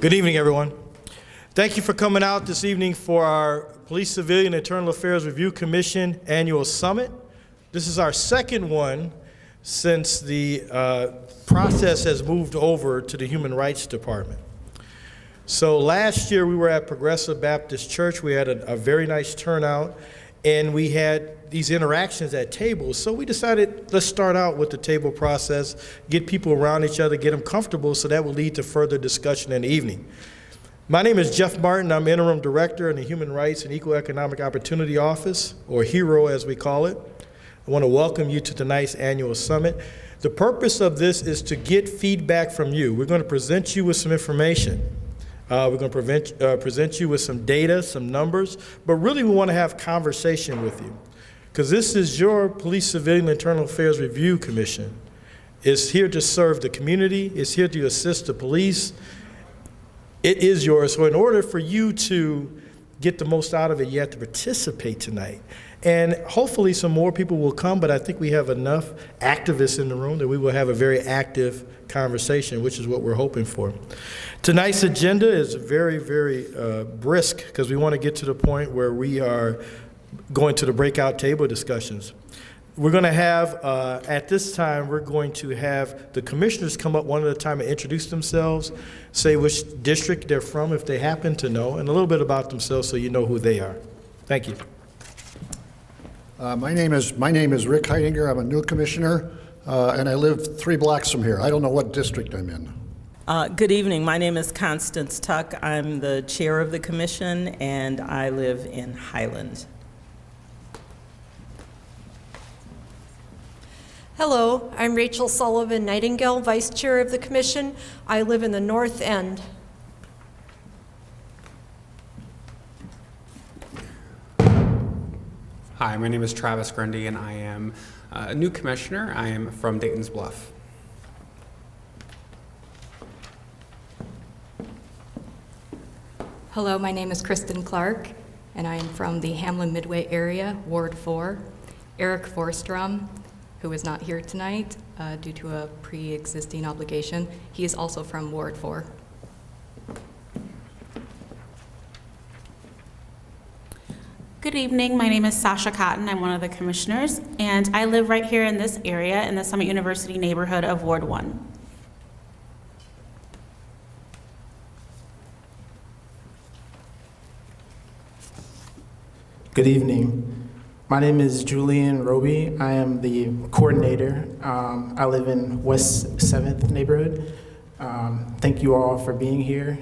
Good evening, everyone. Thank you for coming out this evening for our Police, Civilian, Internal Affairs Review Commission Annual Summit. This is our second one since the process has moved over to the Human Rights Department. So last year we were at Progressive Baptist Church. We had a very nice turnout, and we had these interactions at tables. So we decided, let's start out with the table process, get people around each other, get them comfortable, so that will lead to further discussion in the evening. My name is Jeff Martin. I'm Interim Director in the Human Rights and Equal Economic Opportunity Office, or HERO as we call it. I want to welcome you to tonight's annual summit. The purpose of this is to get feedback from you. We're going to present you with some information. We're going to present you with some data, some numbers, but really we want to have conversation with you, because this is your Police, Civilian, Internal Affairs Review Commission. It's here to serve the community. It's here to assist the police. It is yours. So in order for you to get the most out of it, you have to participate tonight. And hopefully some more people will come, but I think we have enough activists in the room that we will have a very active conversation, which is what we're hoping for. Tonight's agenda is very, very brisk, because we want to get to the point where we are going to the breakout table discussions. We're going to have, at this time, we're going to have the commissioners come up one at a time and introduce themselves, say which district they're from if they happen to know, and a little bit about themselves so you know who they are. Thank you. My name is Rick Heidinger. I'm a new commissioner, and I live 3 blocks from here. I don't know what district I'm in. Good evening. My name is Constance Tuck. I'm the chair of the commission, and I live in Highland. Hello, I'm Rachel Sullivan Nightingale, Vice Chair of the Commission. I live in the North End. Hi, my name is Travis Grundy, and I am a new commissioner. I am from Dayton's Bluff. Hello, my name is Kristin Clark, and I am from the Hamline Midway area, Ward 4. Eric Forstrom, who is not here tonight due to a pre-existing obligation, he is also from Ward 4. Good evening, my name is Sascha Cotton. I'm one of the commissioners, and I live right here in this area in the Summit University neighborhood of Ward 1. Good evening. My name is Julian Roby. I am the coordinator. I live in West 7th neighborhood. Thank you all for being here.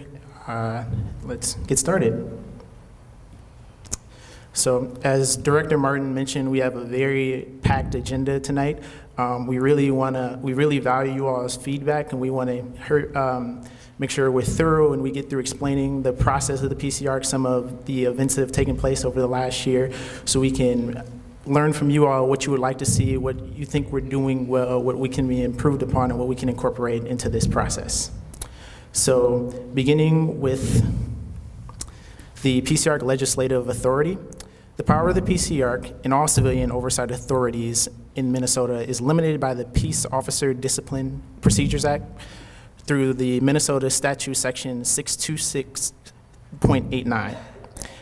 Let's get started. So as Director Martin mentioned, we have a very packed agenda tonight. We really value you all's feedback, and we want to make sure we're thorough and we get through explaining the process of the PCIARC, some of the events that have taken place over the last year, so we can learn from you all what you would like to see, what you think we're doing well, what we can be improved upon, and what we can incorporate into this process. So beginning with the PCIARC legislative authority, the power of the PCIARC and all civilian oversight authorities in Minnesota is limited by the Peace Officer Discipline Procedures Act through the Minnesota Statute Section 626.89.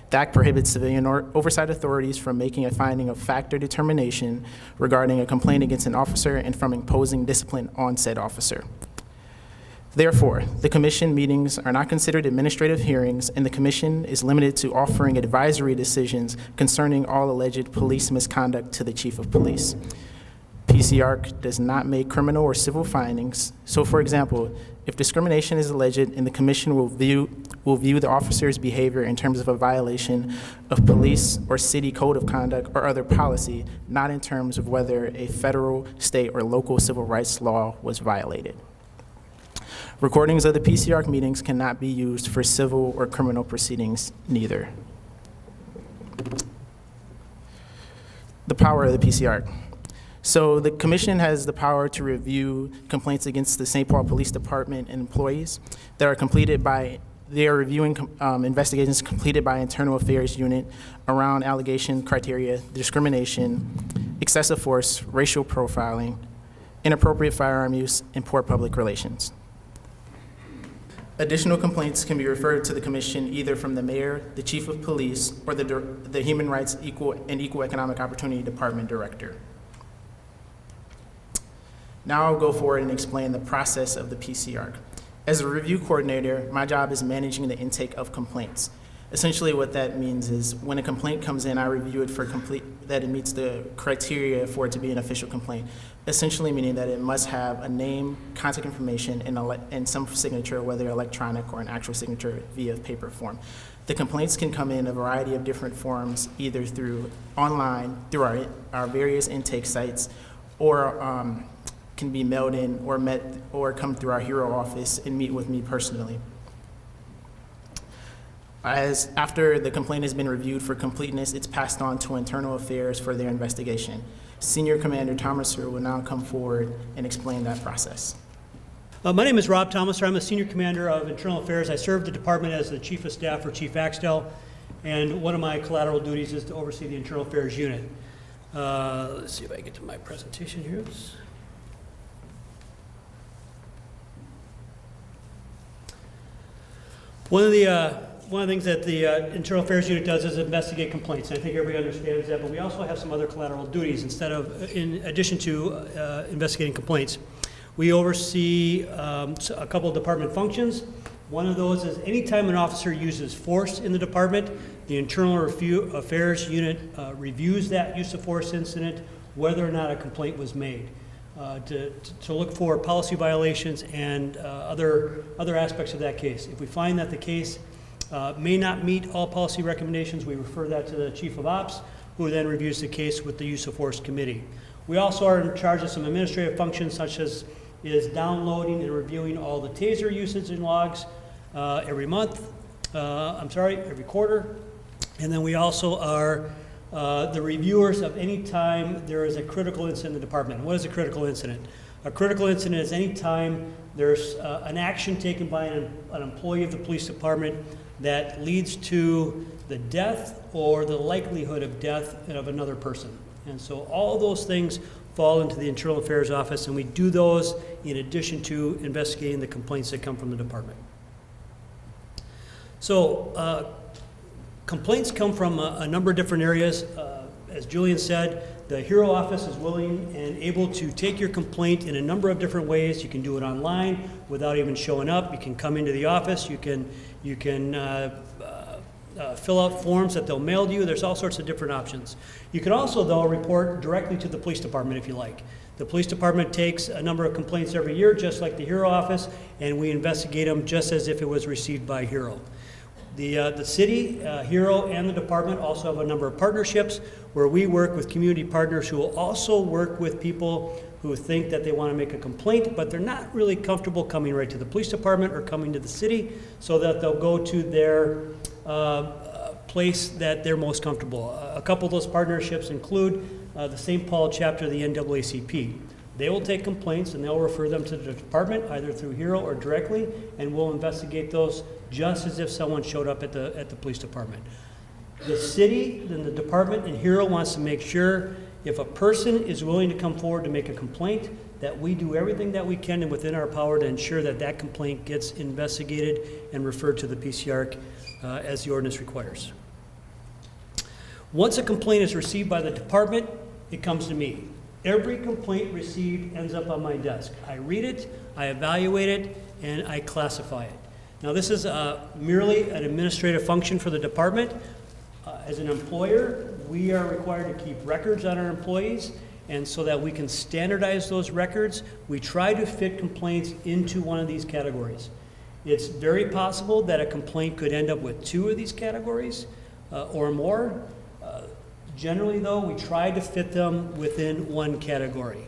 The Act prohibits civilian oversight authorities from making a finding of fact or determination regarding a complaint against an officer and from imposing discipline on said officer. Therefore, the commission meetings are not considered administrative hearings, and the commission is limited to offering advisory decisions concerning all alleged police misconduct to the chief of police. PCIARC does not make criminal or civil findings. So, for example, if discrimination is alleged, and the commission will view the officer's behavior in terms of a violation of police or city code of conduct or other policy, not in terms of whether a federal, state, or local civil rights law was violated. Recordings of the PCIARC meetings cannot be used for civil or criminal proceedings neither. The power of the PCIARC. So the commission has the power to review complaints against the St. Paul Police Department and employees that are completed by, they are reviewing investigations completed by Internal Affairs Unit around allegation criteria, discrimination, excessive force, racial profiling, inappropriate firearm use, and poor public relations. Additional complaints can be referred to the commission either from the mayor, the chief of police, or the Human Rights and Equal Economic Opportunity Department director. Now I'll go forward and explain the process of the PCIARC. As a review coordinator, my job is managing the intake of complaints. Essentially what that means is when a complaint comes in, I review it for that it meets the criteria for it to be an official complaint. Essentially meaning that it must have a name, contact information, and some signature, whether electronic or an actual signature via paper form. The complaints can come in a variety of different forms, either through online, through our various intake sites, or can be mailed in or come through our HERO office and meet with me personally. After the complaint has been reviewed for completeness, it's passed on to internal affairs for their investigation. Senior Commander Thomaser will now come forward and explain that process. My name is Rob Thomaser. I'm the Senior Commander of Internal Affairs. I serve the department as the Chief of Staff for Chief Axtell, and one of my collateral duties is to oversee the Internal Affairs Unit. Let's see if I can get to my presentation here. One of the things that the Internal Affairs Unit does is investigate complaints. I think everybody understands that, but we also have some other collateral duties in addition to investigating complaints. We oversee a couple of department functions. One of those is anytime an officer uses force in the department, the Internal Affairs Unit reviews that use of force incident, whether or not a complaint was made, to look for policy violations and other aspects of that case. If we find that the case may not meet all policy recommendations, we refer that to the Chief of Ops, who then reviews the case with the Use of Force Committee. We also are in charge of some administrative functions, such as downloading and reviewing all the TASER usage and logs every quarter. And then we also are the reviewers of any time there is a critical incident in the department. What is a critical incident? A critical incident is any time there's an action taken by an employee of the police department that leads to the death or the likelihood of death of another person. And so all those things fall into the Internal Affairs Office, and we do those in addition to investigating the complaints that come from the department. So complaints come from a number of different areas. As Julian said, the HERO office is willing and able to take your complaint in a number of different ways. You can do it online without even showing up. You can come into the office. You can fill out forms that they'll mail to you. There's all sorts of different options. You can also, though, report directly to the police department if you like. The police department takes a number of complaints every year, just like the HERO office, and we investigate them just as if it was received by HERO. The city, HERO, and the department also have a number of partnerships where we work with community partners who will also work with people who think that they want to make a complaint, but they're not really comfortable coming right to the police department or coming to the city, so that they'll go to their place that they're most comfortable. A couple of those partnerships include the St. Paul chapter of the NAACP. They will take complaints and they'll refer them to the department, either through HERO or directly, and we'll investigate those just as if someone showed up at the police department. The city and the department and HERO wants to make sure if a person is willing to come forward to make a complaint, that we do everything that we can and within our power to ensure that that complaint gets investigated and referred to the PCIARC as the ordinance requires. Once a complaint is received by the department, it comes to me. Every complaint received ends up on my desk. I read it, I evaluate it, and I classify it. Now, this is merely an administrative function for the department. As an employer, we are required to keep records on our employees, and so that we can standardize those records, we try to fit complaints into one of these categories. It's very possible that a complaint could end up with 2 of these categories or more. Generally, though, we try to fit them within one category.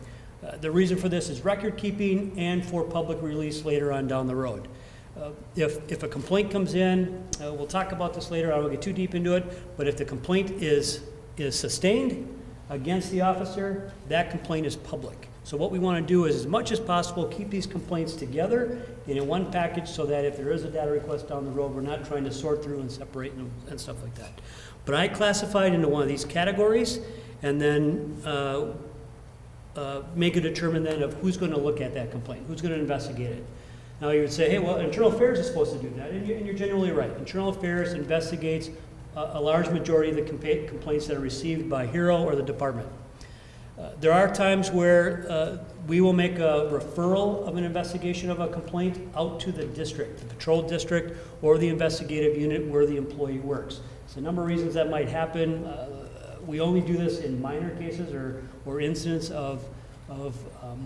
The reason for this is record keeping and for public release later on down the road. If a complaint comes in, we'll talk about this later, I won't get too deep into it, but if the complaint is sustained against the officer, that complaint is public. So what we want to do is, as much as possible, keep these complaints together in one package so that if there is a data request down the road, we're not trying to sort through and separate them and stuff like that. But I classify it into one of these categories and then make a determination then of who's going to look at that complaint, who's going to investigate it. Now, you would say, hey, well, Internal Affairs is supposed to do that, and you're generally right. Internal Affairs investigates a large majority of the complaints that are received by HERO or the department. There are times where we will make a referral of an investigation of a complaint out to the district, the patrol district, or the investigative unit where the employee works. There's a number of reasons that might happen. We only do this in minor cases or incidents of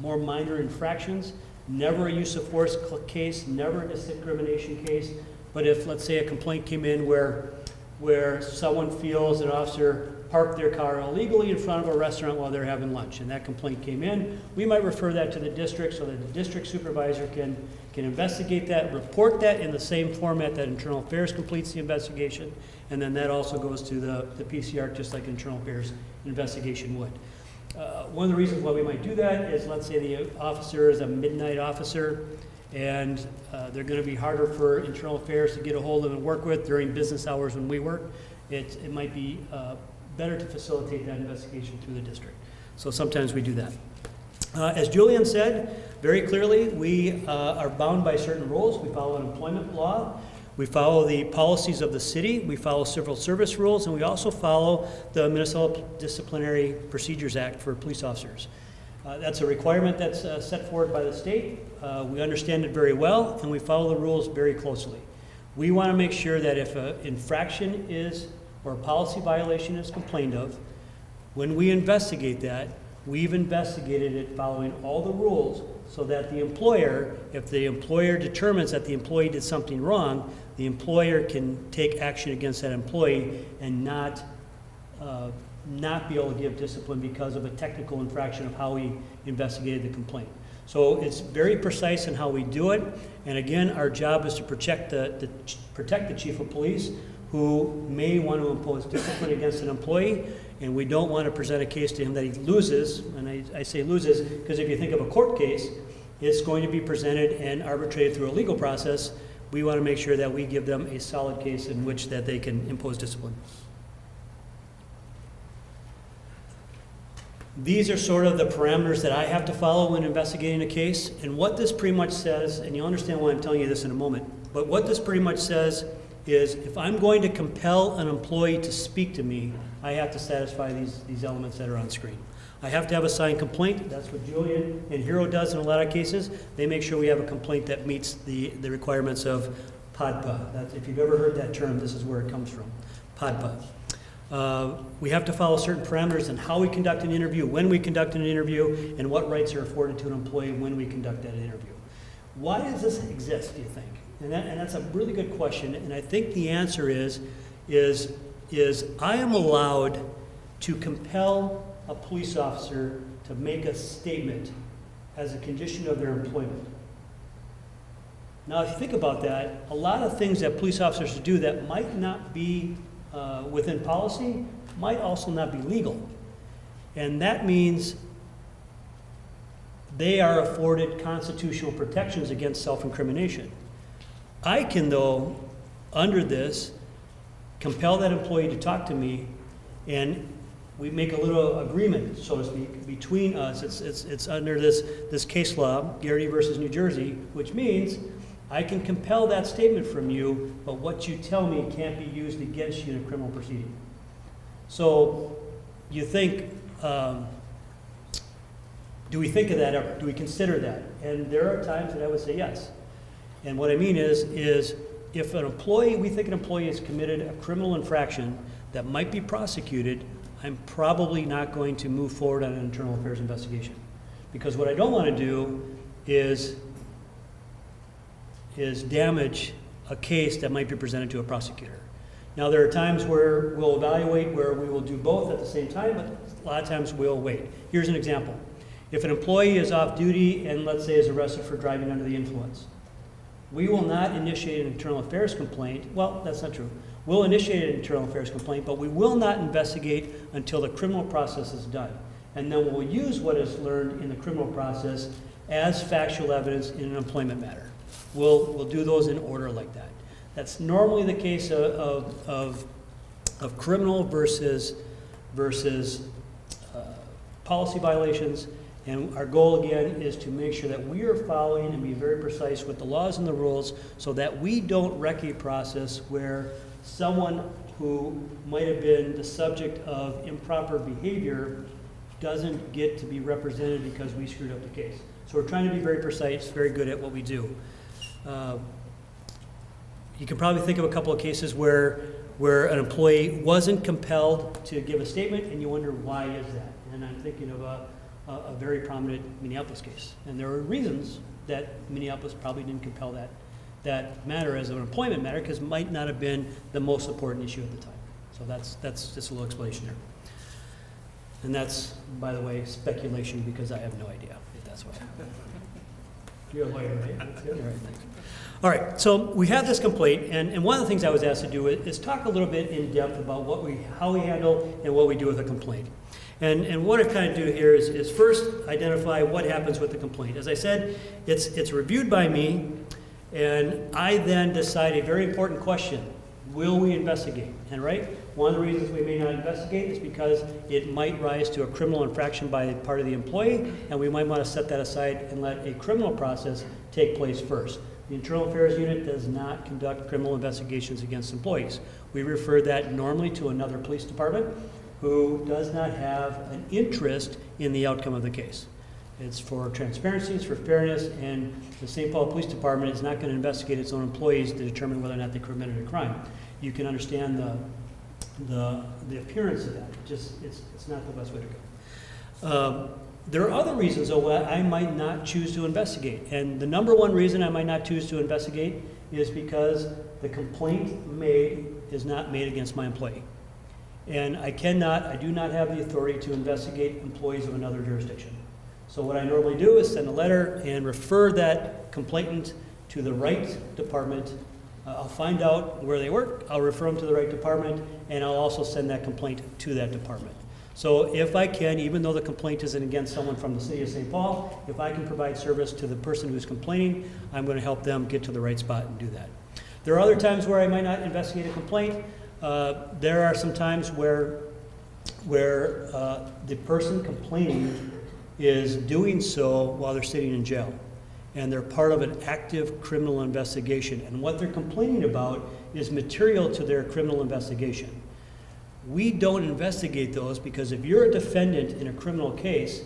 more minor infractions. Never a use of force case, never a discrimination case. But if, let's say, a complaint came in where someone feels an officer parked their car illegally in front of a restaurant while they're having lunch, and that complaint came in, we might refer that to the district so that the district supervisor can investigate that, report that in the same format that Internal Affairs completes the investigation, and then that also goes to the PCIARC just like Internal Affairs investigation would. One of the reasons why we might do that is, let's say the officer is a midnight officer, and they're going to be harder for Internal Affairs to get a hold of and work with during business hours when we work. It might be better to facilitate that investigation through the district. So sometimes we do that. As Julian said, very clearly, we are bound by certain rules. We follow an employment law. We follow the policies of the city. We follow civil service rules, and we also follow the Minnesota Disciplinary Procedures Act for police officers. That's a requirement that's set forward by the state. We understand it very well, and we follow the rules very closely. We want to make sure that if an infraction is or a policy violation is complained of, when we investigate that, we've investigated it following all the rules so that the employer, if the employer determines that the employee did something wrong, the employer can take action against that employee and not be able to give discipline because of a technical infraction of how we investigated the complaint. So it's very precise in how we do it, and again, our job is to protect the chief of police who may want to impose discipline against an employee, and we don't want to present a case to him that he loses, and I say loses because if you think of a court case, it's going to be presented and arbitrated through a legal process. We want to make sure that we give them a solid case in which that they can impose discipline. These are sort of the parameters that I have to follow when investigating a case, and what this pretty much says, and you'll understand why I'm telling you this in a moment, but what this pretty much says is if I'm going to compel an employee to speak to me, I have to satisfy these elements that are on screen. I have to have a signed complaint. That's what Julian and HERO does in a lot of cases. They make sure we have a complaint that meets the requirements of PODPA. That's, if you've ever heard that term, this is where it comes from, PODPA. We have to follow certain parameters in how we conduct an interview, when we conduct an interview, and what rights are afforded to an employee when we conduct that interview. Why does this exist, do you think? And that's a really good question, and I think the answer is I am allowed to compel a police officer to make a statement as a condition of their employment. Now, if you think about that, a lot of things that police officers do that might not be within policy might also not be legal. And that means they are afforded constitutional protections against self-incrimination. I can, though, under this, compel that employee to talk to me, and we make a little agreement, so to speak, between us. It's under this case law, Garrity versus New Jersey, which means I can compel that statement from you, but what you tell me can't be used against you in a criminal proceeding. So you think, do we think of that ever? Do we consider that? And there are times that I would say yes. And what I mean is if an employee, we think an employee has committed a criminal infraction that might be prosecuted, I'm probably not going to move forward on an internal affairs investigation. Because what I don't want to do is damage a case that might be presented to a prosecutor. Now, there are times where we'll evaluate where we will do both at the same time, but a lot of times we'll wait. Here's an example. If an employee is off duty and, let's say, is arrested for driving under the influence, we will not initiate an internal affairs complaint. Well, that's not true. We'll initiate an internal affairs complaint, but we will not investigate until the criminal process is done. And then we'll use what is learned in the criminal process as factual evidence in an employment matter. We'll do those in order like that. That's normally the case of criminal versus policy violations. And our goal, again, is to make sure that we are following and be very precise with the laws and the rules so that we don't wreck a process where someone who might have been the subject of improper behavior doesn't get to be represented because we screwed up the case. So we're trying to be very precise, very good at what we do. You can probably think of a couple of cases where an employee wasn't compelled to give a statement, and you wonder why is that? And I'm thinking of a very prominent Minneapolis case. And there were reasons that Minneapolis probably didn't compel that matter as an employment matter, because it might not have been the most important issue at the time. So that's just a little explanation there. And that's, by the way, speculation, because I have no idea if that's what happened. You're a lawyer, right? All right, thanks. All right, so we have this complaint, and one of the things I was asked to do is talk a little bit in depth about how we handle and what we do with a complaint. And what I kind of do here is first identify what happens with the complaint. As I said, it's reviewed by me, and I then decide a very important question. Will we investigate? And right, one of the reasons we may not investigate is because it might rise to a criminal infraction by part of the employee, and we might want to set that aside and let a criminal process take place first. The Internal Affairs Unit does not conduct criminal investigations against employees. We refer that normally to another police department who does not have an interest in the outcome of the case. It's for transparency, it's for fairness, and the St. Paul Police Department is not going to investigate its own employees to determine whether or not they committed a crime. You can understand the appearance of that. It's not the best way to go. There are other reasons, though, why I might not choose to investigate. And the number one reason I might not choose to investigate is because the complaint is not made against my employee. And I do not have the authority to investigate employees of another jurisdiction. So what I normally do is send a letter and refer that complainant to the right department. I'll find out where they work, I'll refer them to the right department, and I'll also send that complaint to that department. So if I can, even though the complaint isn't against someone from the city of St. Paul, if I can provide service to the person who's complaining, I'm going to help them get to the right spot and do that. There are other times where I might not investigate a complaint. There are some times where the person complaining is doing so while they're sitting in jail, and they're part of an active criminal investigation, and what they're complaining about is material to their criminal investigation. We don't investigate those because if you're a defendant in a criminal case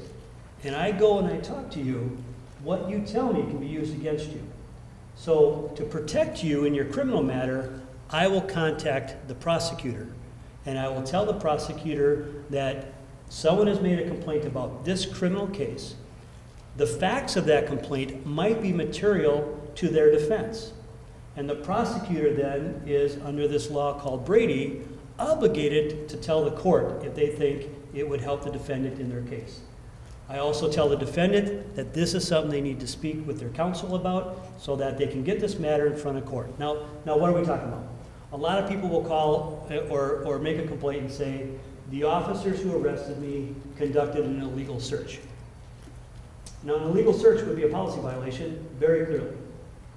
and I go and I talk to you, what you tell me can be used against you. So to protect you in your criminal matter, I will contact the prosecutor, and I will tell the prosecutor that someone has made a complaint about this criminal case. The facts of that complaint might be material to their defense. And the prosecutor then is, under this law called Brady, obligated to tell the court if they think it would help the defendant in their case. I also tell the defendant that this is something they need to speak with their counsel about so that they can get this matter in front of court. Now what are we talking about? A lot of people will call or make a complaint and say, the officers who arrested me conducted an illegal search. Now, an illegal search would be a policy violation, very clearly.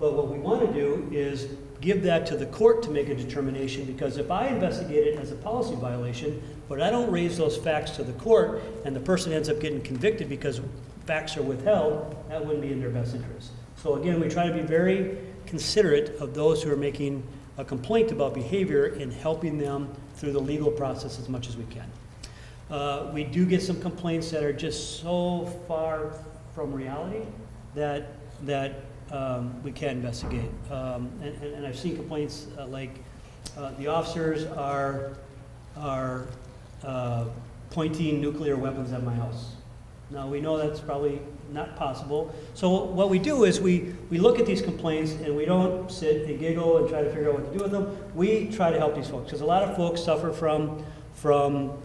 But what we want to do is give that to the court to make a determination, because if I investigate it as a policy violation, but I don't raise those facts to the court, and the person ends up getting convicted because facts are withheld, that wouldn't be in their best interest. So again, we try to be very considerate of those who are making a complaint about behavior and helping them through the legal process as much as we can. We do get some complaints that are just so far from reality that we can't investigate. And I've seen complaints like the officers are pointing nuclear weapons at my house. Now, we know that's probably not possible. So what we do is we look at these complaints, and we don't sit and giggle and try to figure out what to do with them. We try to help these folks, because a lot of folks suffer from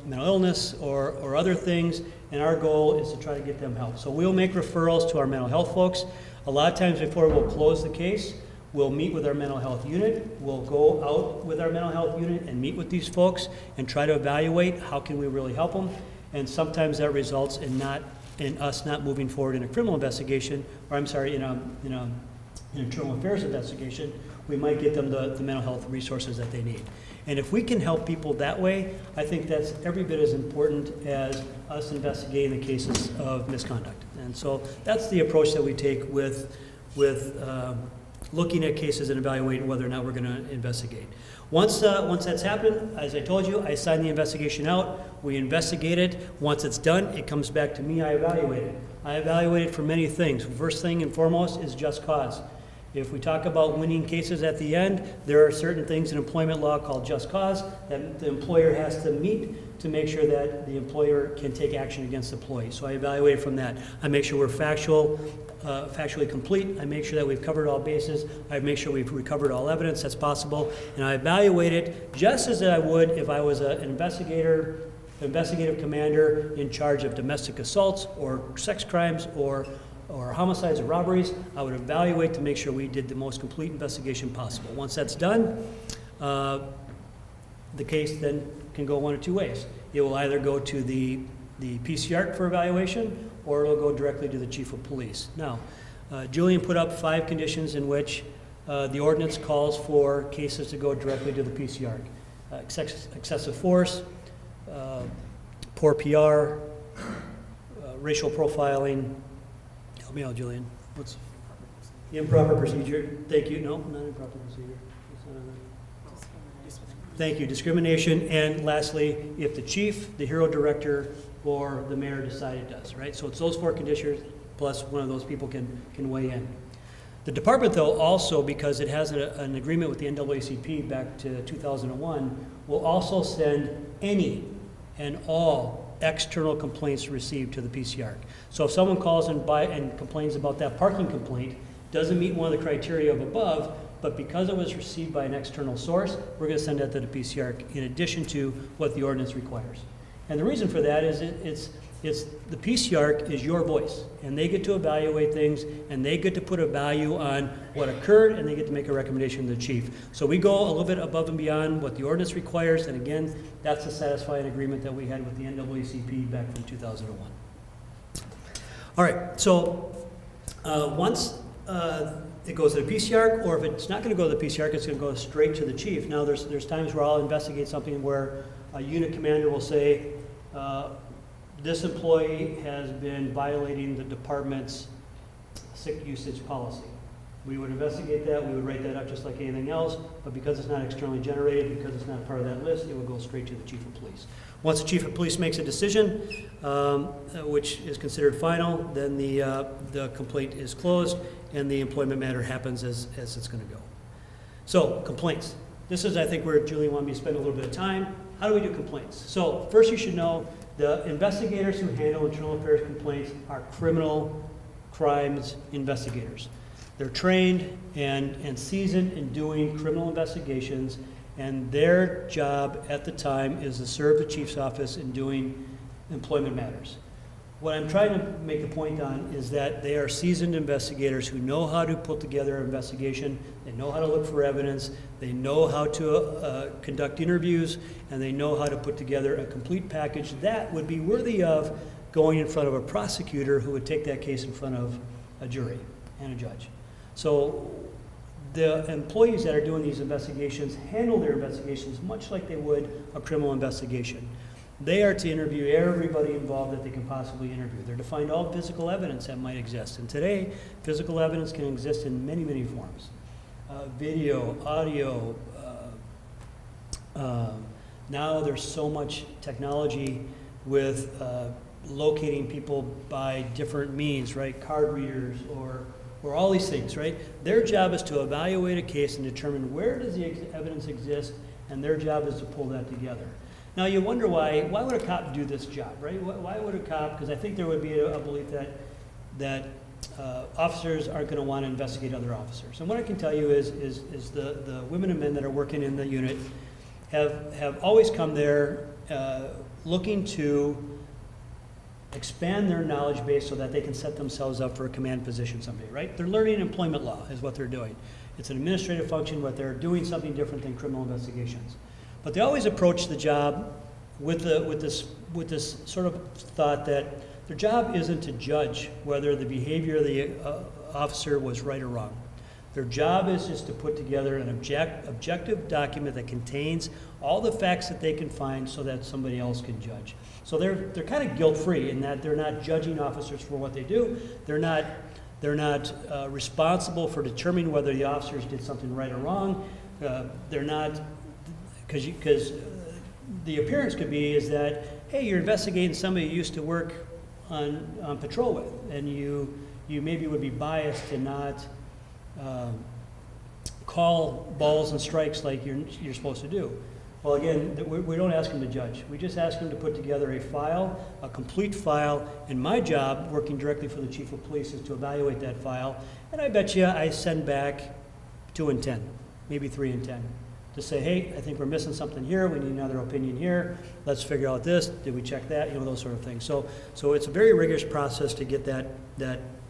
mental illness or other things, and our goal is to try to get them help. So we'll make referrals to our mental health folks. A lot of times before we'll close the case, we'll meet with our mental health unit. We'll go out with our mental health unit and meet with these folks and try to evaluate how can we really help them. And sometimes that results in us not moving forward in a criminal investigation, or I'm sorry, in an internal affairs investigation. we might get them the mental health resources that they need. And if we can help people that way, I think that's every bit as important as us investigating the cases of misconduct. And so that's the approach that we take with looking at cases and evaluating whether or not we're going to investigate. Once that's happened, as I told you, I sign the investigation out, we investigate it. Once it's done, it comes back to me, I evaluate it. I evaluate it for many things. First thing and foremost is just cause. If we talk about winning cases at the end, there are certain things in employment law called just cause that the employer has to meet to make sure that the employer can take action against the employee. So I evaluate it from that. I make sure we're factually complete. I make sure that we've covered all bases. I make sure we've recovered all evidence that's possible. And I evaluate it just as I would if I was an investigative commander in charge of domestic assaults or sex crimes or homicides or robberies. I would evaluate to make sure we did the most complete investigation possible. Once that's done, the case then can go one of two ways. It will either go to the PCIARC for evaluation, or it'll go directly to the chief of police. Now, Julian put up 5 conditions in which the ordinance calls for cases to go directly to the PCIARC. Excessive force, poor PR, racial profiling. Help me out, Julian. What's improper procedure? Thank you. No, not improper procedure. Thank you. Discrimination. And lastly, if the chief, the hero director, or the mayor decide it does, right? So it's those 4 conditions, plus one of those people can weigh in. The department, though, also, because it has an agreement with the NAACP back to 2001, will also send any and all external complaints received to the PCIARC. So if someone calls and complains about that parking complaint, doesn't meet one of the criteria of above, but because it was received by an external source, we're going to send that to the PCIARC in addition to what the ordinance requires. And the reason for that is it's the PCIARC is your voice, and they get to evaluate things, and they get to put a value on what occurred, and they get to make a recommendation to the chief. So we go a little bit above and beyond what the ordinance requires, and again, that's the satisfying agreement that we had with the NAACP back from 2001. All right, so once it goes to the PCIARC, or if it's not going to go to the PCIARC, it's going to go straight to the chief. Now, there's times where I'll investigate something where a unit commander will say, this employee has been violating the department's sick usage policy. We would investigate that, we would write that up just like anything else, but because it's not externally generated, because it's not part of that list, it would go straight to the chief of police. Once the chief of police makes a decision, which is considered final, then the complaint is closed and the employment matter happens as it's going to go. So, complaints. This is, I think, where Julian wanted me to spend a little bit of time. How do we do complaints? So, first you should know the investigators who handle internal affairs complaints are criminal crimes investigators. They're trained and seasoned in doing criminal investigations, and their job at the time is to serve the chief's office in doing employment matters. What I'm trying to make the point on is that they are seasoned investigators who know how to put together an investigation, they know how to look for evidence, they know how to conduct interviews, and they know how to put together a complete package that would be worthy of going in front of a prosecutor who would take that case in front of a jury and a judge. So the employees that are doing these investigations handle their investigations much like they would a criminal investigation. They are to interview everybody involved that they can possibly interview. They're to find all physical evidence that might exist. And today, physical evidence can exist in many, many forms. Video, audio. Now there's so much technology with locating people by different means, right? Card readers or all these things, right? Their job is to evaluate a case and determine where does the evidence exist, and their job is to pull that together. Now you wonder why would a cop do this job, right? Why would a cop, because I think there would be a belief that officers aren't going to want to investigate other officers. And what I can tell you is the women and men that are working in the unit have always come there looking to expand their knowledge base so that they can set themselves up for a command position someday, right? They're learning employment law is what they're doing. It's an administrative function, but they're doing something different than criminal investigations. But they always approach the job with this sort of thought that their job isn't to judge whether the behavior of the officer was right or wrong. Their job is just to put together an objective document that contains all the facts that they can find so that somebody else can judge. So they're kind of guilt-free in that they're not judging officers for what they do. They're not responsible for determining whether the officers did something right or wrong. They're not, because the appearance could be is that, hey, you're investigating somebody you used to work on patrol with, and you maybe would be biased to not call balls and strikes like you're supposed to do. Well, again, we don't ask them to judge. We just ask them to put together a file, a complete file, and my job, working directly for the chief of police, is to evaluate that file, and I bet you I send back 2 in 10, maybe 3 in 10, to say, hey, I think we're missing something here, we need another opinion here, let's figure out this, did we check that, those sort of things. So it's a very rigorous process to get that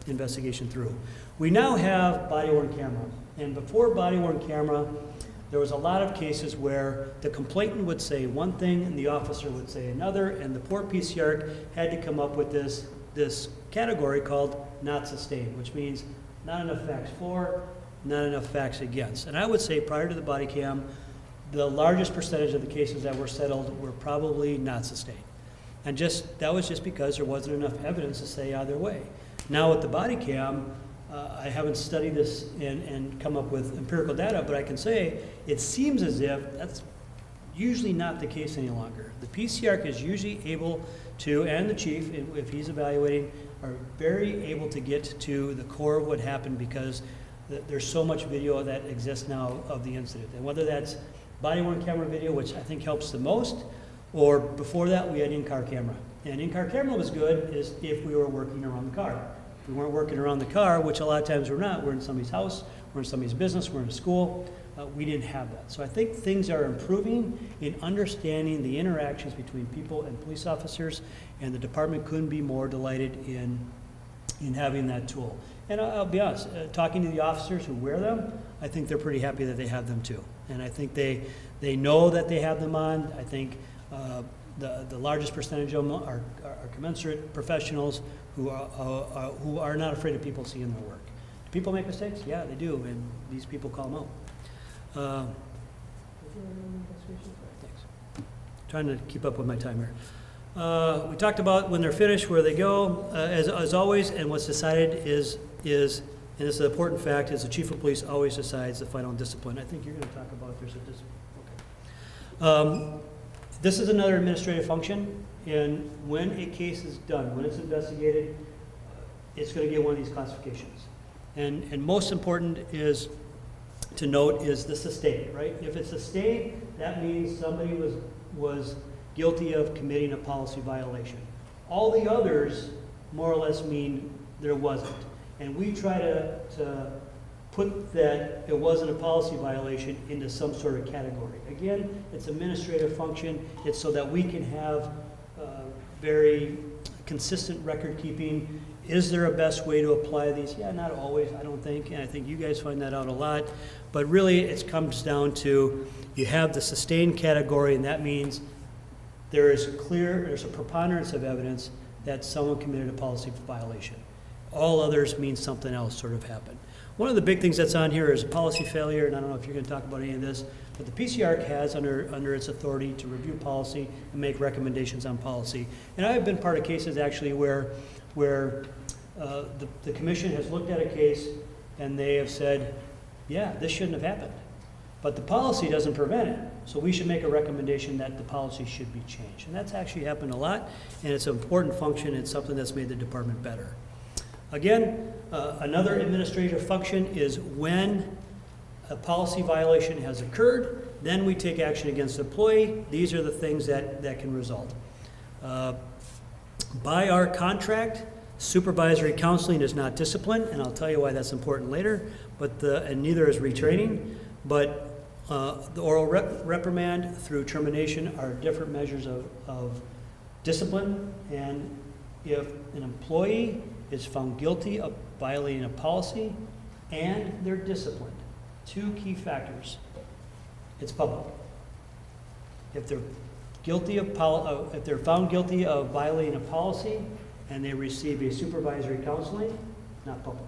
investigation through. We now have body-worn camera, and before body-worn camera, there was a lot of cases where the complainant would say one thing and the officer would say another, and the poor PCIARC had to come up with this category called not sustained, which means not enough facts for, not enough facts against. And I would say prior to the body cam, the largest percentage of the cases that were settled were probably not sustained. And that was just because there wasn't enough evidence to say either way. Now with the body cam, I haven't studied this and come up with empirical data, but I can say it seems as if that's usually not the case any longer. The PCIARC is usually able to, and the chief, if he's evaluating, are very able to get to the core of what happened because there's so much video that exists now of the incident. And whether that's body-worn camera video, which I think helps the most, or before that we had in-car camera. And in-car camera was good is if we were working around the car. If we weren't working around the car, which a lot of times we're not, we're in somebody's house, we're in somebody's business, we're in a school, we didn't have that. So I think things are improving in understanding the interactions between people and police officers, and the department couldn't be more delighted in having that tool. And I'll be honest, talking to the officers who wear them, I think they're pretty happy that they have them too. And I think they know that they have them on. I think the largest percentage of them are commensurate professionals who are not afraid of people seeing their work. Do people make mistakes? Yeah, they do, and these people call them out. Thanks. Trying to keep up with my time here. We talked about when they're finished, where they go, as always, and what's decided is, and this is an important fact, is the chief of police always decides the final discipline. I think you're going to talk about there's a discipline. Okay. This is another administrative function, and when a case is done, when it's investigated, it's going to get one of these classifications. And most important is to note is the sustained, right? If it's sustained, that means somebody was guilty of committing a policy violation. All the others more or less mean there wasn't. And we try to put that it wasn't a policy violation into some sort of category. Again, it's administrative function. It's so that we can have very consistent record keeping. Is there a best way to apply these? Yeah, not always, I don't think, and I think you guys find that out a lot. But really, it comes down to you have the sustained category, and that means there's a preponderance of evidence that someone committed a policy violation. All others mean something else sort of happened. One of the big things that's on here is policy failure, and I don't know if you're going to talk about any of this, but the PCIARC has under its authority to review policy and make recommendations on policy. And I have been part of cases actually where the commission has looked at a case and they have said, yeah, this shouldn't have happened. But the policy doesn't prevent it. So we should make a recommendation that the policy should be changed. And that's actually happened a lot, and it's an important function. It's something that's made the department better. Again, another administrative function is when a policy violation has occurred, then we take action against the employee. These are the things that can result. By our contract, supervisory counseling is not discipline, and I'll tell you why that's important later, and neither is retraining. But the oral reprimand through termination are different measures of discipline, and if an employee is found guilty of violating a policy and they're disciplined, two key factors, it's public. If they're found guilty of violating a policy and they receive a supervisory counseling, not public.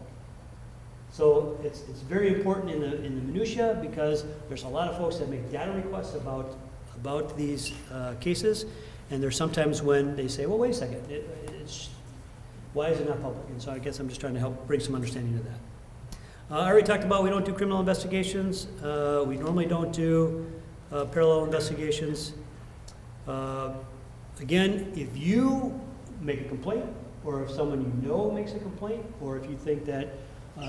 So it's very important in the minutia because there's a lot of folks that make data requests about these cases, and there's sometimes when they say, well, wait a second, why is it not public? And so I guess I'm just trying to help bring some understanding to that. I already talked about we don't do criminal investigations. We normally don't do parallel investigations. Again, if you make a complaint, or if someone you know makes a complaint, or if you think that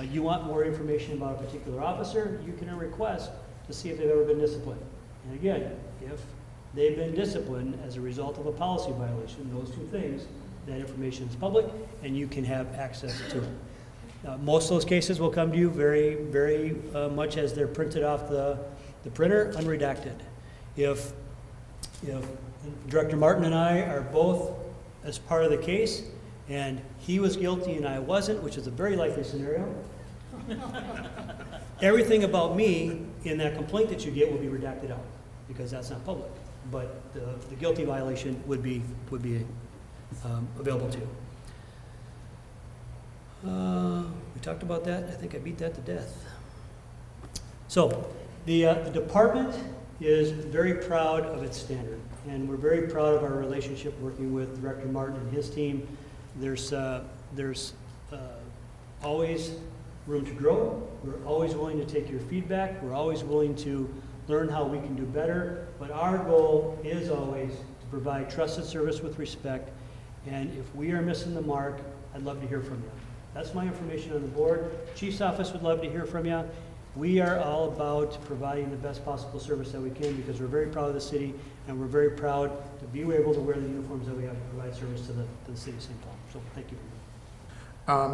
you want more information about a particular officer, you can request to see if they've ever been disciplined. And again, if they've been disciplined as a result of a policy violation, those two things, that information is public and you can have access to it. Most of those cases will come to you very, very much as they're printed off the printer, unredacted. If Director Martin and I are both as part of the case, and he was guilty and I wasn't, which is a very likely scenario, everything about me in that complaint that you get will be redacted out, because that's not public. But the guilty violation would be available to you. We talked about that. I think I beat that to death. So the department is very proud of its standard, and we're very proud of our relationship working with Director Martin and his team. There's always room to grow. We're always willing to take your feedback. We're always willing to learn how we can do better. But our goal is always to provide trusted service with respect. And if we are missing the mark, I'd love to hear from you. That's my information on the board. Chief's office would love to hear from you. We are all about providing the best possible service that we can because we're very proud of the city and we're very proud to be able to wear the uniforms that we have to provide service to the city of St. Paul. So thank you.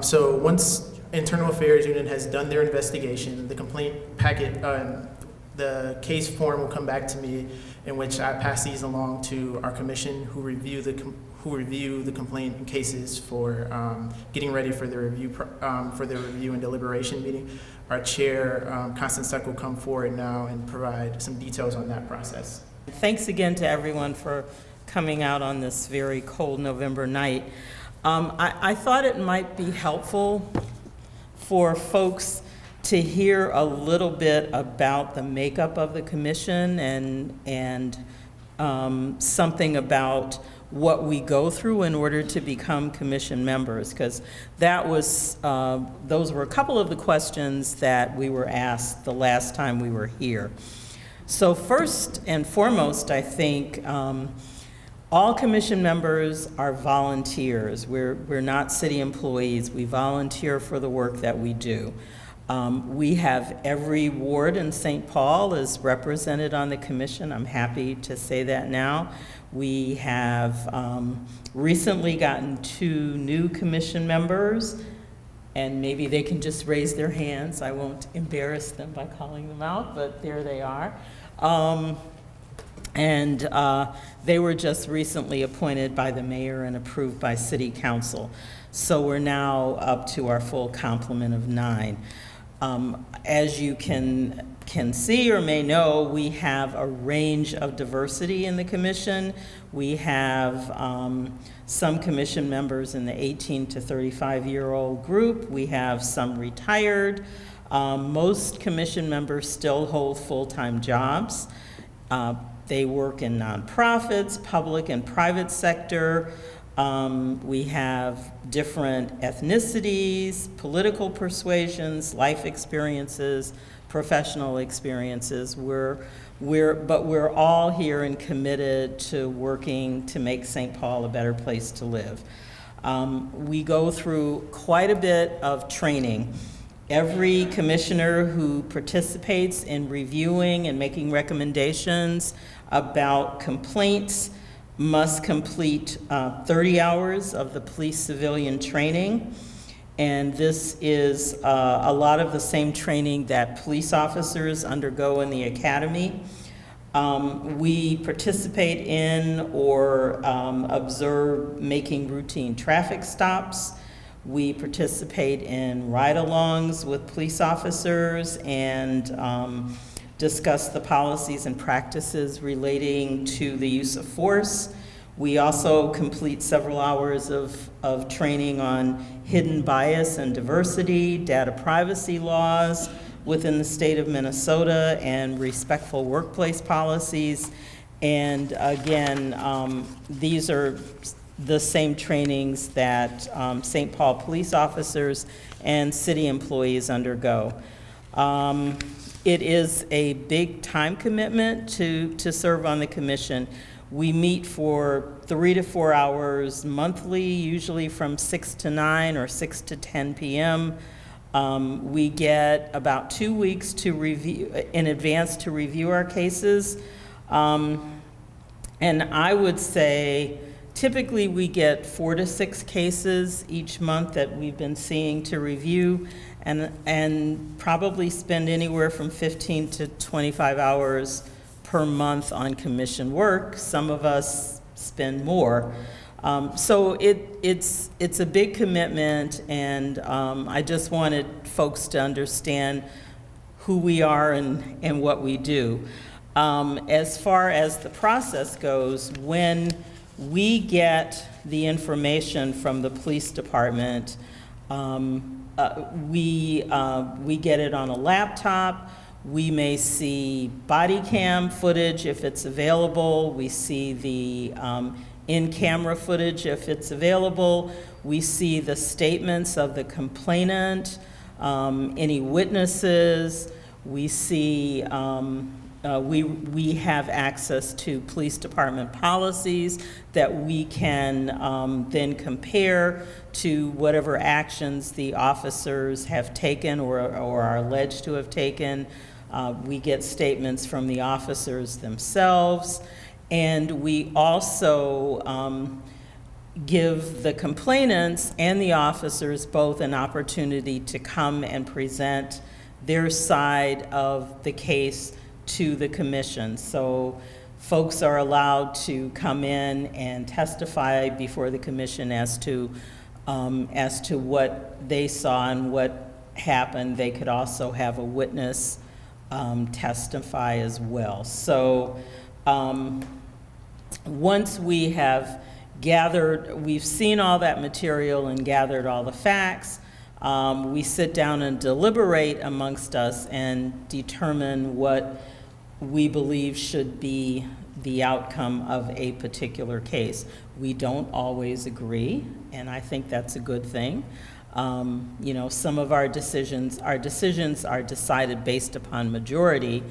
So once Internal Affairs Unit has done their investigation, the complaint packet, the case form will come back to me, in which I pass these along to our commission, who review the complaint and cases for getting ready for the review and deliberation meeting. Our chair, Constance Tuck, will come forward now and provide some details on that process. Thanks again to everyone for coming out on this very cold November night. I thought it might be helpful for folks to hear a little bit about the makeup of the commission and something about what we go through in order to become commission members, because those were a couple of the questions that we were asked the last time we were here. So first and foremost, I think all commission members are volunteers. We're not city employees. We volunteer for the work that we do. We have every ward in St. Paul is represented on the commission. I'm happy to say that now. We have recently gotten 2 new commission members, and maybe they can just raise their hands. I won't embarrass them by calling them out, but there they are. They were just recently appointed by the mayor and approved by city council. So we're now up to our full complement of 9. As you can see or may know, we have a range of diversity in the commission. We have some commission members in the 18 to 35-year-old group. We have some retired. Most commission members still hold full-time jobs. They work in nonprofits, public and private sector. We have different ethnicities, political persuasions, life experiences, professional experiences. But we're all here and committed to working to make St. Paul a better place to live. We go through quite a bit of training. Every commissioner who participates in reviewing and making recommendations about complaints must complete 30 hours of the police civilian training. And this is a lot of the same training that police officers undergo in the academy. We participate in or observe making routine traffic stops. We participate in ride-alongs with police officers and discuss the policies and practices relating to the use of force. We also complete several hours of training on hidden bias and diversity, data privacy laws within the state of Minnesota, and respectful workplace policies. And again, these are the same trainings that St. Paul police officers and city employees undergo. It is a big time commitment to serve on the commission. We meet for 3 to 4 hours monthly, usually from 6 to 9 or 6 to 10 p.m. We get about 2 weeks to review in advance to review our cases. And I would say typically we get 4 to 6 cases each month that we've been seeing to review, and probably spend anywhere from 15 to 25 hours per month on commission work. Some of us spend more. So it's a big commitment, and I just wanted folks to understand who we are and what we do. As far as the process goes, when we get the information from the police department, we get it on a laptop. We may see body cam footage if it's available. We see the in-camera footage if it's available. We see the statements of the complainant, any witnesses. We see, we have access to police department policies that we can then compare to whatever actions the officers have taken or are alleged to have taken. We get statements from the officers themselves, and we also give the complainants and the officers both an opportunity to come and present their side of the case to the commission. So folks are allowed to come in and testify before the commission as to what they saw and what happened. They could also have a witness testify as well. So once we have we've seen all that material and gathered all the facts, we sit down and deliberate amongst us and determine what we believe should be the outcome of a particular case. We don't always agree, and I think that's a good thing. You know, some of our decisions are decided based upon majority,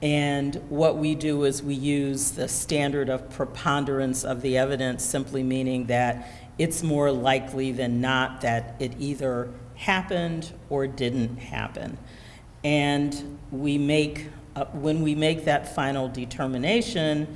and what we do is we use the standard of preponderance of the evidence, simply meaning that it's more likely than not that it either happened or didn't happen. And we make, when we make that final determination,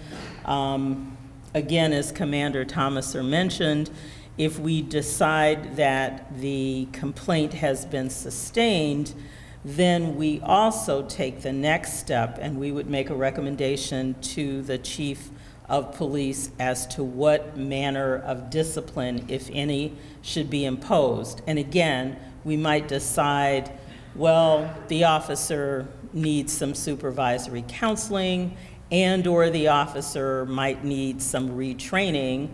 again, as Commander Thomaser mentioned, if we decide that the complaint has been sustained, then we also take the next step, and we would make a recommendation to the chief of police as to what manner of discipline, if any, should be imposed. And again, we might decide, well, the officer needs some supervisory counseling, and or the officer might need some retraining.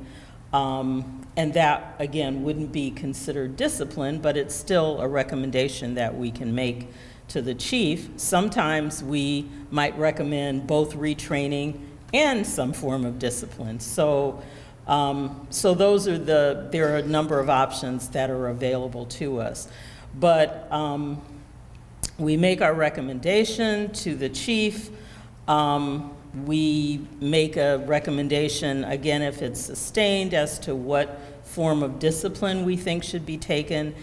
And that, again, wouldn't be considered discipline, but it's still a recommendation that we can make to the chief. Sometimes we might recommend both retraining and some form of discipline. So, those are there are a number of options that are available to us. But we make our recommendation to the chief. We make a recommendation, again, if it's sustained, as to what form of discipline we think should be taken.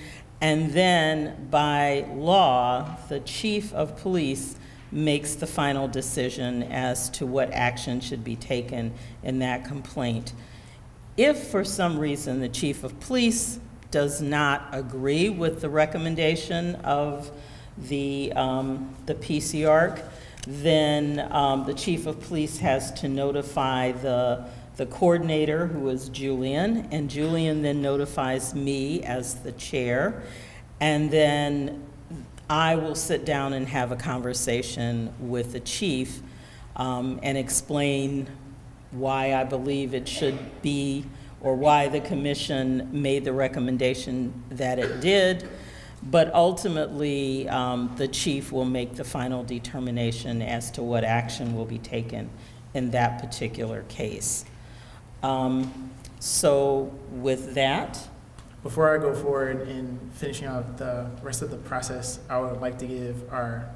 And then, by law, the chief of police makes the final decision as to what action should be taken in that complaint. If, for some reason, the chief of police does not agree with the recommendation of the PCIARC, then the chief of police has to notify the coordinator, who is Julian, and Julian then notifies me as the chair, and then I will sit down and have a conversation with the chief and explain why I believe it should be, or why the commission made the recommendation that it did. But ultimately, the chief will make the final determination as to what action will be taken in that particular case. So with that, Before I go forward in finishing out the rest of the process, I would like to give our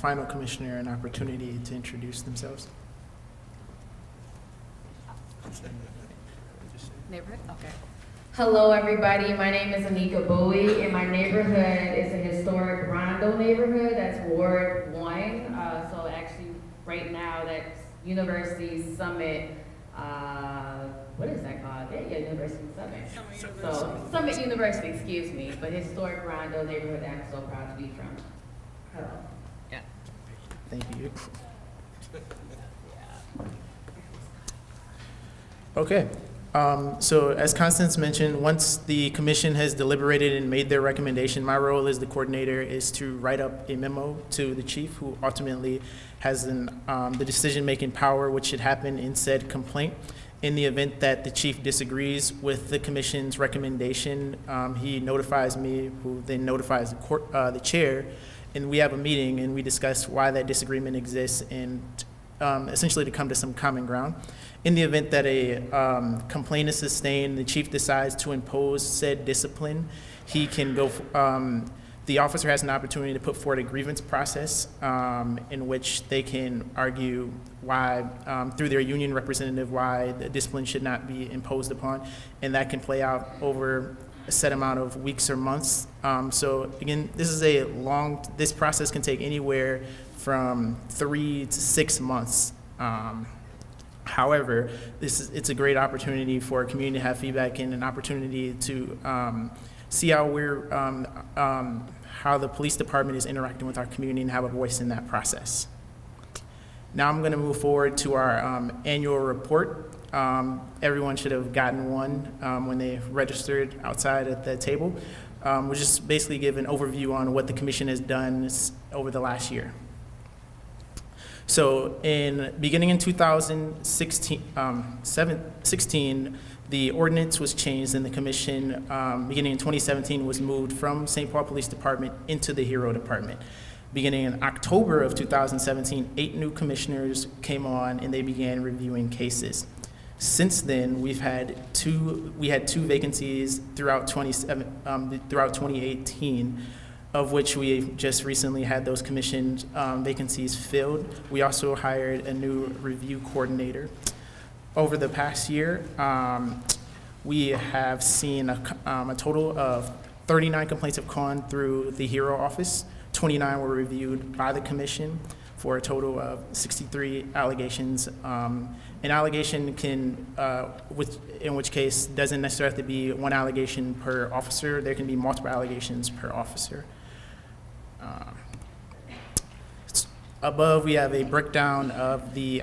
final commissioner an opportunity to introduce themselves. Neighborhood? Okay. Hello, everybody. My name is Anika Bowie, and my neighborhood is a historic Rondo neighborhood. That's Ward 1. So actually, right now, that's University Summit. What is that called? Yeah, University Summit. Summit University, excuse me. But historic Rondo neighborhood that I'm so proud to be from. Hello. Yeah. Thank you. Okay. So as Constance mentioned, once the commission has deliberated and made their recommendation, my role as the coordinator is to write up a memo to the chief, who ultimately has the decision-making power, which should happen in said complaint. In the event that the chief disagrees with the commission's recommendation, he notifies me, who then notifies the chair, and we have a meeting and we discuss why that disagreement exists and essentially to come to some common ground. In the event that a complaint is sustained, the chief decides to impose said discipline, he can go, the officer has an opportunity to put forward a grievance process in which they can argue why, through their union representative, why the discipline should not be imposed upon, and that can play out over a set amount of weeks or months. So again, this process can take anywhere from 3 to 6 months. However, it's a great opportunity for a community to have feedback and an opportunity to see how how the police department is interacting with our community and have a voice in that process. Now I'm going to move forward to our annual report. Everyone should have gotten one when they registered outside at the table. We'll just basically give an overview on what the commission has done over the last year. So beginning in 2016, the ordinance was changed and the commission, beginning in 2017, was moved from St. Paul Police Department into the Hero Department. Beginning in October of 2017, 8 new commissioners came on and they began reviewing cases. Since then, we had two vacancies throughout 2018, of which we just recently had those commission vacancies filled. We also hired a new review coordinator. Over the past year, we have seen a total of 39 complaints have gone through the Hero office. 29 were reviewed by the commission for a total of 63 allegations. An allegation can, in which case doesn't necessarily have to be one allegation per officer. There can be multiple allegations per officer. Above, we have a breakdown of the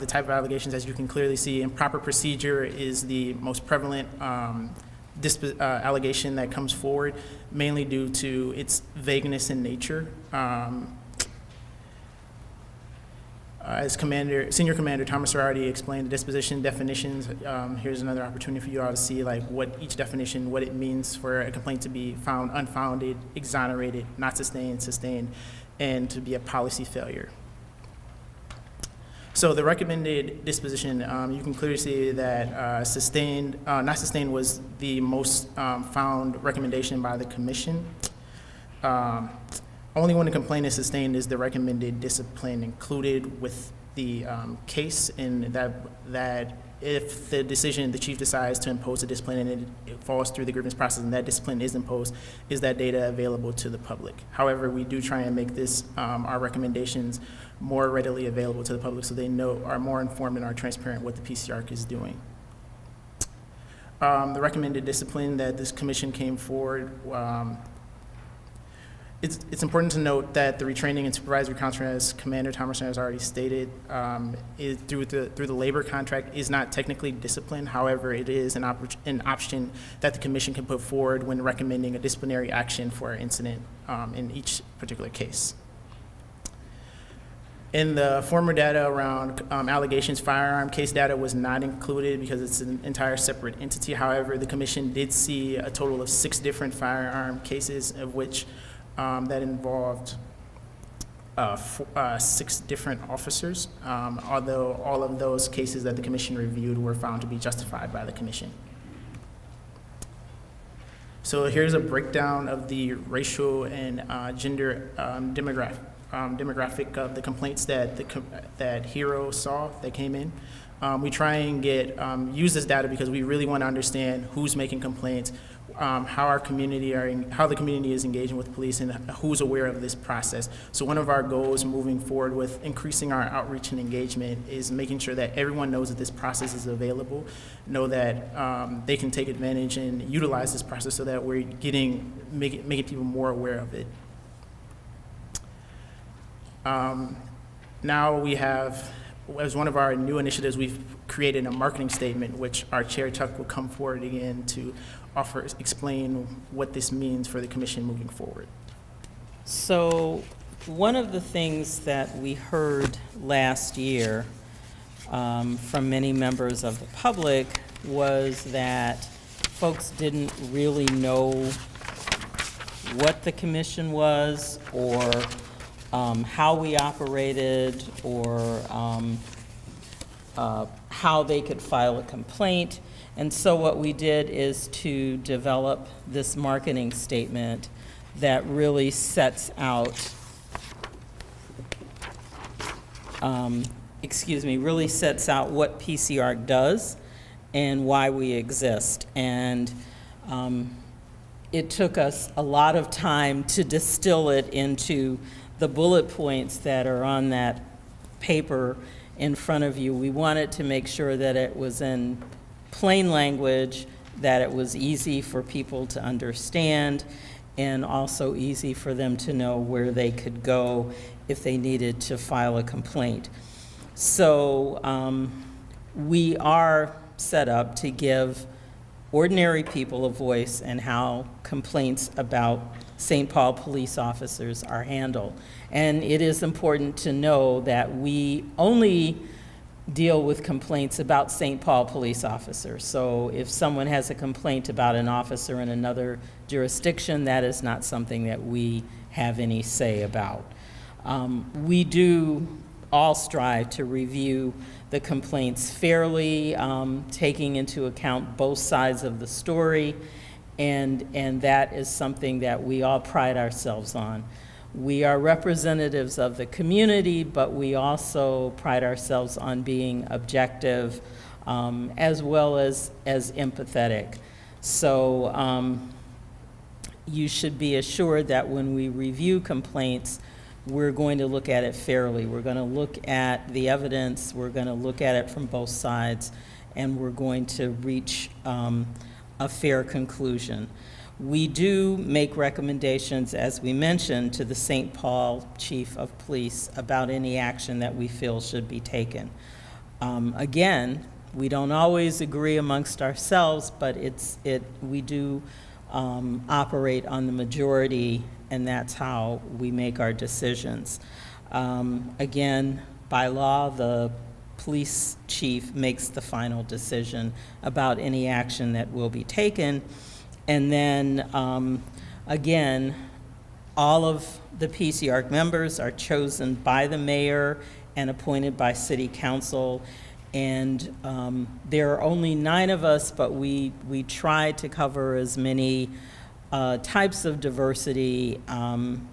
type of allegations. As you can clearly see, improper procedure is the most prevalent allegation that comes forward, mainly due to its vagueness in nature. As Senior Commander Thomas already explained the disposition definitions, here's another opportunity for you all to see like what each definition, what it means for a complaint to be found unfounded, exonerated, not sustained, sustained, and to be a policy failure. So the recommended disposition, you can clearly see that not sustained was the most found recommendation by the commission. Only when a complaint is sustained is the recommended discipline included with the case, and that if the chief decides to impose a discipline and it falls through the grievance process and that discipline is imposed, is that data available to the public. However, we do try and make this, our recommendations, more readily available to the public so they are more informed and are transparent what the PCIARC is doing. The recommended discipline that this commission came forward, it's important to note that the retraining and supervisory contract, as Commander Thomason has already stated, is through the labor contract is not technically discipline. However, it is an option that the commission can put forward when recommending a disciplinary action for an incident in each particular case. In the former data around allegations, firearm case data was not included because it's an entire separate entity. However, the commission did see a total of 6 different firearm cases, of which that involved 6 different officers, although all of those cases that the commission reviewed were found to be justified by the commission. So here's a breakdown of the racial and gender demographic of the complaints that HERO saw that came in. We try and use this data because we really want to understand who's making complaints, how the community is engaging with police, and who's aware of this process. So one of our goals moving forward with increasing our outreach and engagement is making sure that everyone knows that this process is available, know that they can take advantage and utilize this process so that we're making people more aware of it. Now we have, as one of our new initiatives, we've created a marketing statement, which our chair Tuck will come forward again to explain what this means for the commission moving forward. So one of the things that we heard last year from many members of the public was that folks didn't really know what the commission was, or how we operated, or how they could file a complaint. And so what we did is to develop this marketing statement that really sets out, really sets out what PCIARC does and why we exist. And it took us a lot of time to distill it into the bullet points that are on that paper in front of you. We wanted to make sure that it was in plain language, that it was easy for people to understand, and also easy for them to know where they could go if they needed to file a complaint. So we are set up to give ordinary people a voice in how complaints about St. Paul police officers are handled. And it is important to know that we only deal with complaints about St. Paul police officers. So if someone has a complaint about an officer in another jurisdiction, that is not something that we have any say about. We do all strive to review the complaints fairly, taking into account both sides of the story, and that is something that we all pride ourselves on. We are representatives of the community, but we also pride ourselves on being objective, as well as empathetic. So you should be assured that when we review complaints, we're going to look at it fairly. We're going to look at the evidence, we're going to look at it from both sides, and we're going to reach a fair conclusion. We do make recommendations, as we mentioned, to the St. Paul Chief of Police about any action that we feel should be taken. Again, we don't always agree amongst ourselves, but we do operate on the majority, and that's how we make our decisions. Again, by law, the police chief makes the final decision about any action that will be taken. And then, again, all of the PCIARC members are chosen by the mayor and appointed by city council. And there are only 9 of us, but we try to cover as many types of diversity,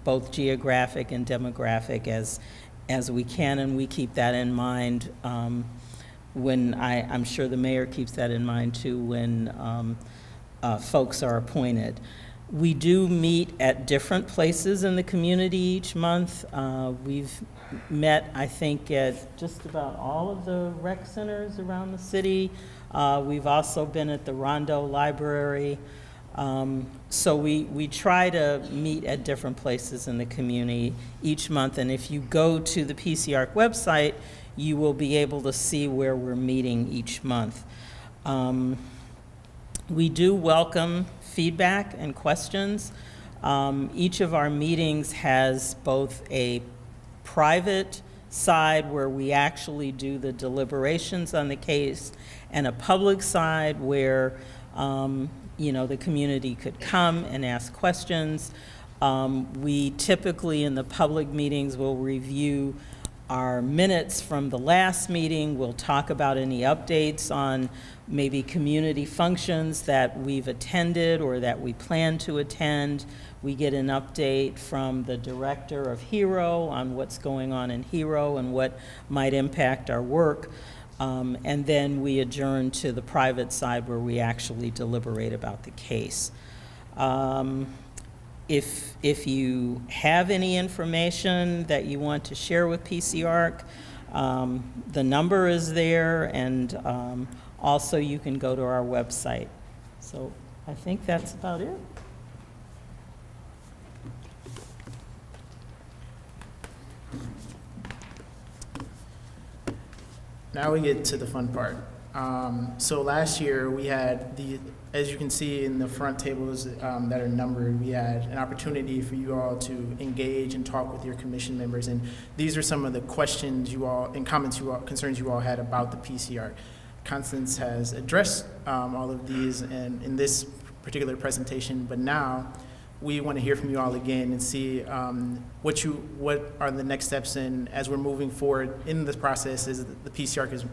both geographic and demographic, as we can, and we keep that in mind when I'm sure the mayor keeps that in mind too when folks are appointed. We do meet at different places in the community each month. We've met, I think, at just about all of the rec centers around the city. We've also been at the Rondo Library. So we try to meet at different places in the community each month, and if you go to the PCIARC website, you will be able to see where we're meeting each month. We do welcome feedback and questions. Each of our meetings has both a private side where we actually do the deliberations on the case, and a public side where, the community could come and ask questions. We typically, in the public meetings, will review our minutes from the last meeting. We'll talk about any updates on maybe community functions that we've attended or that we plan to attend. We get an update from the director of HERO on what's going on in HERO and what might impact our work. And then we adjourn to the private side where we actually deliberate about the case. If you have any information that you want to share with PCIARC, the number is there, and also you can go to our website. So I think that's about it. Now we get to the fun part. So last year we had as you can see in the front tables that are numbered, we had an opportunity for you all to engage and talk with your commission members. And these are some of the questions you all and comments you all, concerns you all had about the PCIARC. Constance has addressed all of these in this particular presentation, but now we want to hear from you all again and see what are the next steps as we're moving forward in this process as the PCIARC is.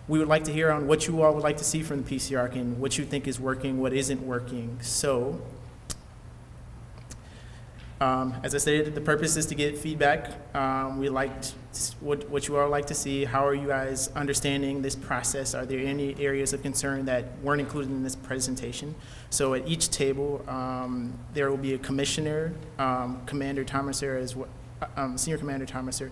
We would like to hear on what you all would like to see from the PCIARC and what you think is working, what isn't working. So, as I stated, the purpose is to get feedback. We liked what you all like to see. How are you guys understanding this process? Are there any areas of concern that weren't included in this presentation? So at each table, there will be a commissioner, Commander Thomaser, Senior Commander Thomaser,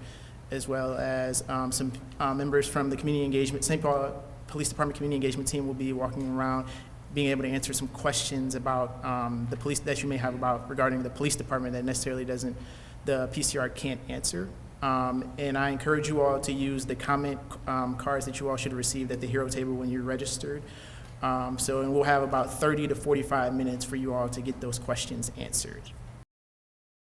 as well as some members from the community engagement, St. Paul Police Department community engagement team will be walking around, being able to answer some questions about the police that you may have regarding the police department that necessarily the PCIARC can't answer. And I encourage you all to use the comment cards that you all should have received at the HERO table when you're registered. And we'll have about 30 to 45 minutes for you all to get those questions answered.